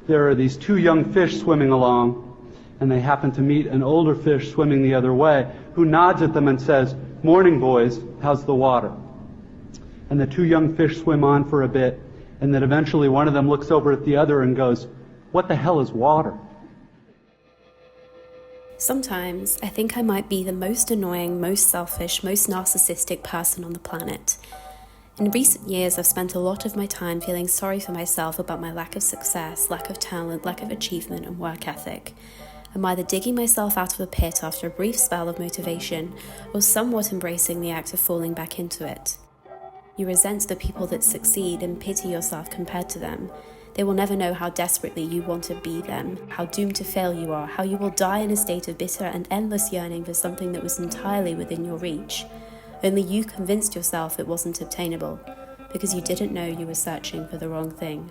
there are these two young fish swimming along, and they happen to meet an older fish swimming the other way, who nods at them and says, "Morning, boys, how's the water?" And the two young fish swim on for a bit, and then eventually one of them looks over at the other and goes, "What the hell is water?" Sometimes I think I might be the most annoying, most selfish, most narcissistic person on the planet. In recent years, I've spent a lot of my time feeling sorry for myself about my lack of success, lack of talent, lack of achievement, and work ethic. I'm either digging myself out of a pit after a brief spell of motivation, or somewhat embracing the act of falling back into it. You resent the people that succeed and pity yourself compared to them. They will never know how desperately you want to be them, how doomed to fail you are, how you will die in a state of bitter and endless yearning for something that was entirely within your reach. Only you convinced yourself it wasn't obtainable, because you didn't know you were searching for the wrong thing.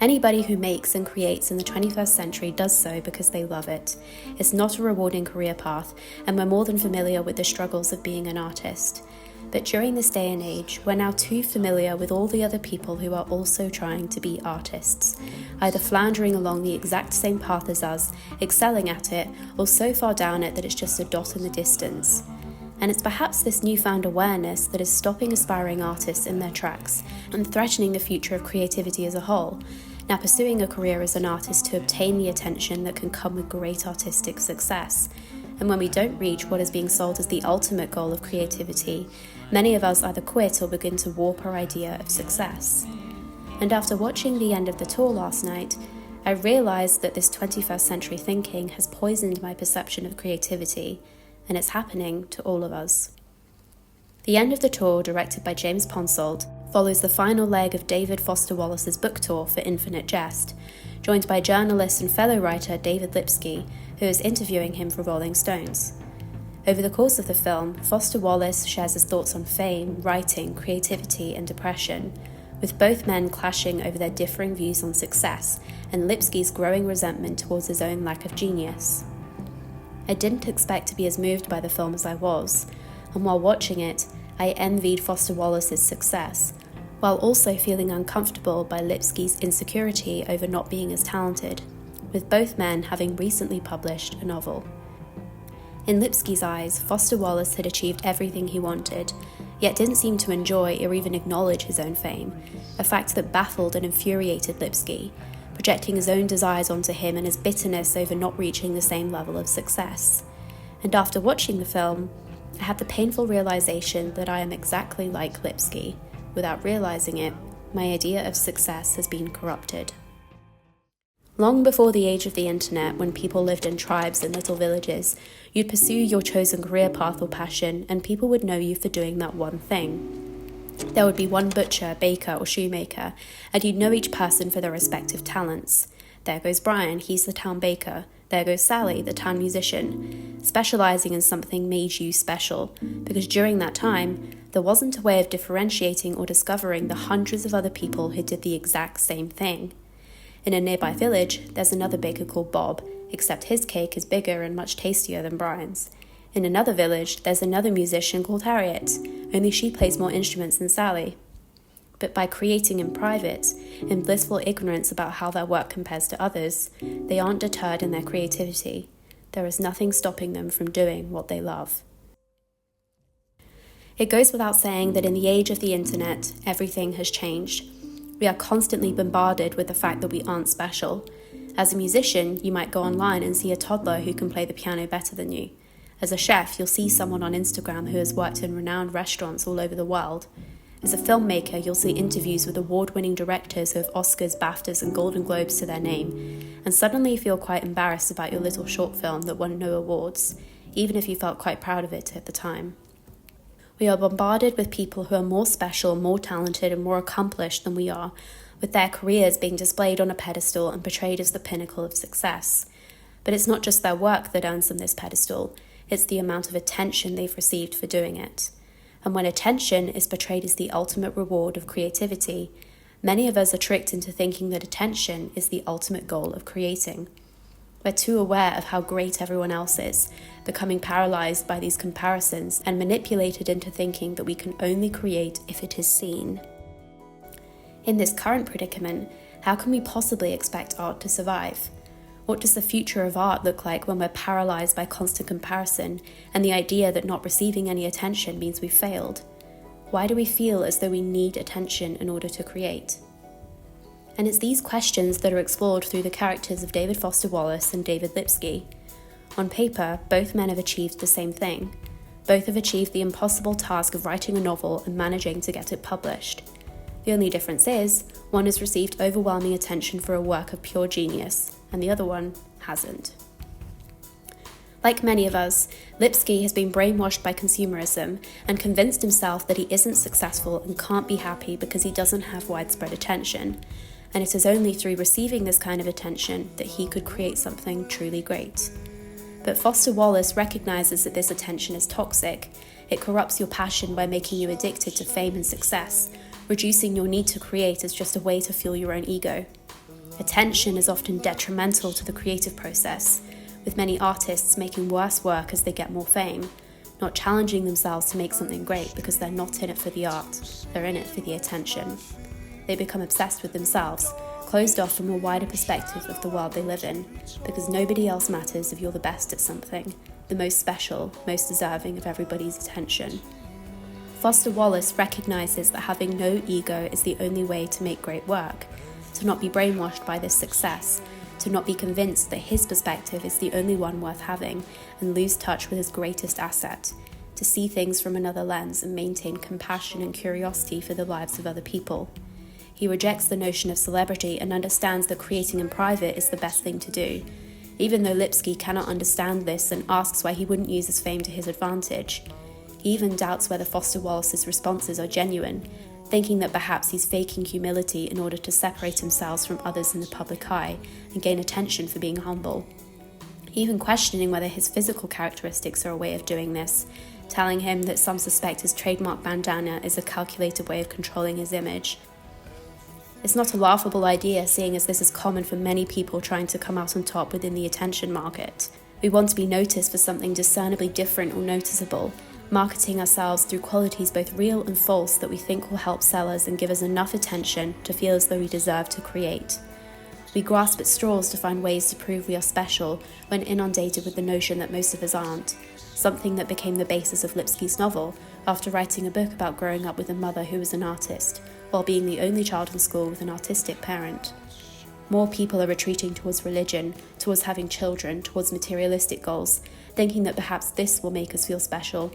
Anybody who makes and creates in the 21st century does so because they love it. It's not a rewarding career path, and we're more than familiar with the struggles of being an artist. But during this day and age, we're now too familiar with all the other people who are also trying to be artists, either floundering along the exact same path as us, excelling at it, or so far down it that it's just a dot in the distance. And it's perhaps this newfound awareness that is stopping aspiring artists in their tracks and threatening the future of creativity as a whole, now pursuing a career as an artist to obtain the attention that can come with great artistic success. And when we don't reach what is being sold as the ultimate goal of creativity, many of us either quit or begin to warp our idea of success. And after watching the end of the tour last night, I realized that this 21st century thinking has poisoned my perception of creativity, and it's happening to all of us. The end of the tour, directed by James Ponsoldt, follows the final leg of David Foster Wallace's book tour for Infinite Jest, joined by journalist and fellow writer David Lipsky, who is interviewing him for Rolling Stones. Over the course of the film, Foster Wallace shares his thoughts on fame, writing, creativity, and depression, with both men clashing over their differing views on success and Lipsky's growing resentment towards his own lack of genius. I didn't expect to be as moved by the film as I was, and while watching it, I envied Foster Wallace's success, while also feeling uncomfortable by Lipsky's insecurity over not being as talented, with both men having recently published a novel. In Lipsky's eyes, Foster Wallace had achieved everything he wanted, yet didn't seem to enjoy or even acknowledge his own fame, a fact that baffled and infuriated Lipsky, projecting his own desires onto him and his bitterness over not reaching the same level of success. And after watching the film, I had the painful realization that I am exactly like Lipsky. Without realizing it, my idea of success has been corrupted. Long before the age of the internet, when people lived in tribes and little villages, you'd pursue your chosen career path or passion, and people would know you for doing that one thing. There would be one butcher, baker, or shoemaker, and you'd know each person for their respective talents. There goes Brian, he's the town baker. There goes Sally, the town musician. Specializing in something made you special, because during that time, there wasn't a way of differentiating or discovering the hundreds of other people who did the exact same thing. In a nearby village, there's another baker called Bob, except his cake is bigger and much tastier than Brian's. In another village, there's another musician called Harriet, only she plays more instruments than Sally. But by creating in private, in blissful ignorance about how their work compares to others, they aren't deterred in their creativity. There is nothing stopping them from doing what they love. It goes without saying that in the age of the internet, everything has changed. We are constantly bombarded with the fact that we aren't special. As a musician, you might go online and see a toddler who can play the piano better than you. As a chef, you'll see someone on Instagram who has worked in renowned restaurants all over the world. As a filmmaker, you'll see interviews with award-winning directors who have Oscars, BAFTAs, and Golden Globes to their name, and suddenly you feel quite embarrassed about your little short film that won no awards, even if you felt quite proud of it at the time. We are bombarded with people who are more special, more talented, and more accomplished than we are, with their careers being displayed on a pedestal and portrayed as the pinnacle of success. But it's not just their work that earns them this pedestal, it's the amount of attention they've received for doing it. And when attention is portrayed as the ultimate reward of creativity, many of us are tricked into thinking that attention is the ultimate goal of creating. We're too aware of how great everyone else is, becoming paralyzed by these comparisons and manipulated into thinking that we can only create if it is seen. In this current predicament, How can we possibly expect art to survive? What does the future of art look like when we're paralyzed by constant comparison and the idea that not receiving any attention means we've failed? Why do we feel as though we need attention in order to create? And it's these questions that are explored through the characters of David Foster Wallace and David Lipsky. On paper, both men have achieved the same thing. Both have achieved the impossible task of writing a novel and managing to get it published. The only difference is, one has received overwhelming attention for a work of pure genius, and the other one hasn't. Like many of us, Lipsky has been brainwashed by consumerism and convinced himself that he isn't successful and can't be happy because he doesn't have widespread attention. And it is only through receiving this kind of attention that he could create something truly great. But Foster Wallace recognizes that this attention is toxic. It corrupts your passion by making you addicted to fame and success, reducing your need to create as just a way to fuel your own ego. Attention is often detrimental to the creative process, with many artists making worse work as they get more fame, not challenging themselves to make something great because they're not in it for the art, they're in it for the attention. They become obsessed with themselves, closed off from a wider perspective of the world they live in, because nobody else matters if you're the best at something, the most special, most deserving of everybody's attention. Foster Wallace recognizes that having no ego is the only way to make great work, to not be brainwashed by this success, to not be convinced that his perspective is the only one worth having, and lose touch with his greatest asset, to see things from another lens and maintain compassion and curiosity for the lives of other people. He rejects the notion of celebrity and understands that creating in private is the best thing to do, even though Lipsky cannot understand this and asks why he wouldn't use his fame to his advantage. He even doubts whether Foster Wallace's responses are genuine, thinking that perhaps he's faking humility in order to separate himself from others in the public eye and gain attention for being humble. Even questioning whether his physical characteristics are a way of doing this, telling him that some suspect his trademark bandana is a calculated way of controlling his image. It's not a laughable idea, seeing as this is common for many people trying to come out on top within the attention market. We want to be noticed for something discernibly different or noticeable, marketing ourselves through qualities both real and false that we think will help sell us and give us enough attention to feel as though we deserve to create. We grasp at straws to find ways to prove we are special when inundated with the notion that most of us aren't, something that became the basis of Lipsky's novel after writing a book about growing up with a mother who was an artist, while being the only child in school with an artistic parent. More people are retreating towards religion, towards having children, towards materialistic goals, thinking that perhaps this will make us feel special.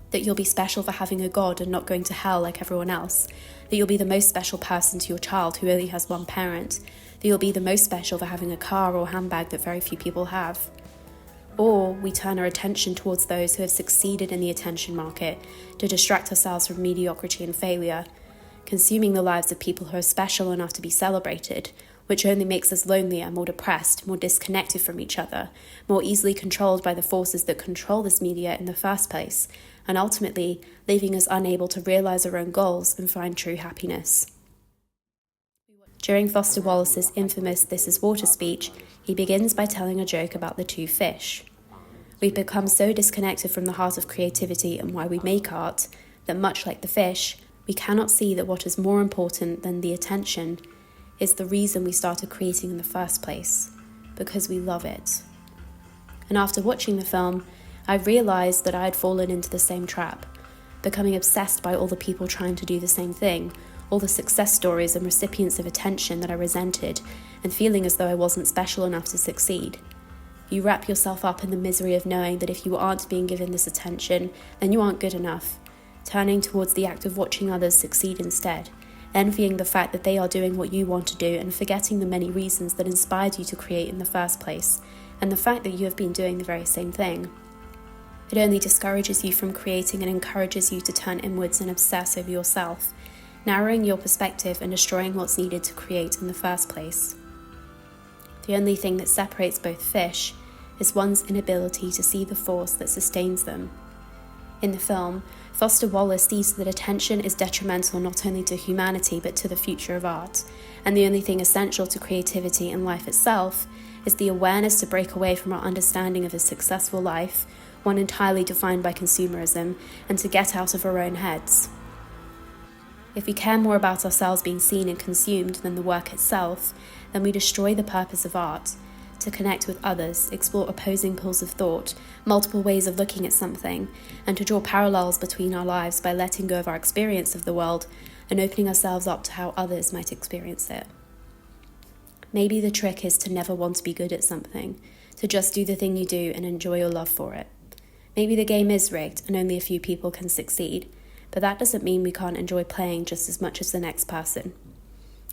That you'll be special for having a god and not going to hell like everyone else. That you'll be the most special person to your child who only has one parent. That you'll be the most special for having a car or handbag that very few people have. Or we turn our attention towards those who have succeeded in the attention market to distract ourselves from mediocrity and failure, consuming the lives of people who are special enough to be celebrated, which only makes us lonelier, more depressed, more disconnected from each other, more easily controlled by the forces that control this media in the first place, and ultimately leaving us unable to realize our own goals and find true happiness. During Foster Wallace's infamous "This is Water" speech, he begins by telling a joke about the two fish. We've become so disconnected from the heart of creativity and why we make art that, much like the fish, we cannot see that what is more important than the attention is the reason we started creating in the first place, because we love it. And after watching the film, I realized that I had fallen into the same trap, becoming obsessed by all the people trying to do the same thing, all the success stories and recipients of attention that I resented, and feeling as though I wasn't special enough to succeed. You wrap yourself up in the misery of knowing that if you aren't being given this attention, then you aren't good enough, turning towards the act of watching others succeed instead, envying the fact that they are doing what you want to do and forgetting the many reasons that inspired you to create in the first place, and the fact that you have been doing the very same thing. It only discourages you from creating and encourages you to turn inwards and obsess over yourself, narrowing your perspective and destroying what's needed to create in the first place. The only thing that separates both fish is one's inability to see the force that sustains them. In the film, Foster Wallace sees that attention is detrimental not only to humanity but to the future of art, and the only thing essential to creativity and life itself is the awareness to break away from our understanding of a successful life, one entirely defined by consumerism, and to get out of our own heads. If we care more about ourselves being seen and consumed than the work itself, then we destroy the purpose of art: to connect with others, explore opposing pools of thought, multiple ways of looking at something, and to draw parallels between our lives by letting go of our experience of the world and opening ourselves up to how others might experience it. Maybe the trick is to never want to be good at something, to just do the thing you do and enjoy your love for it. Maybe the game is rigged and only a few people can succeed, but that doesn't mean we can't enjoy playing just as much as the next person.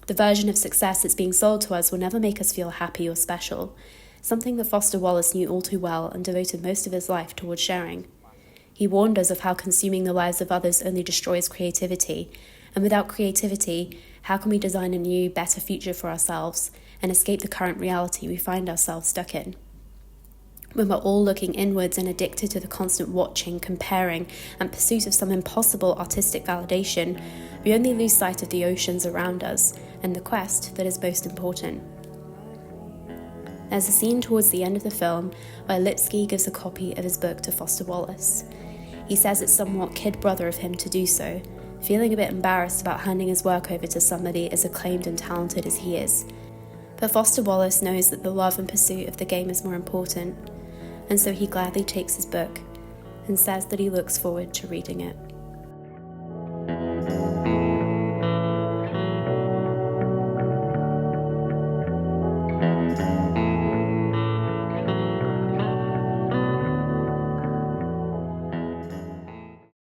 The version of success that's being sold to us will never make us feel happy or special, something that Foster Wallace knew all too well and devoted most of his life towards sharing. He warned us of how consuming the lives of others only destroys creativity, and without creativity, how can we design a new, better future for ourselves and escape the current reality we find ourselves stuck in? When we're all looking inwards and addicted to the constant watching, comparing, and pursuit of some impossible artistic validation, we only lose sight of the oceans around us and the quest that is most important. There's a scene towards the end of the film where Lipsky gives a copy of his book to Foster Wallace. He says it's somewhat kid brother of him to do so, feeling a bit embarrassed about handing his work over to somebody as acclaimed and talented as he is. But Foster Wallace knows that the love and pursuit of the game is more important, and so he gladly takes his book and says that he looks forward to reading it.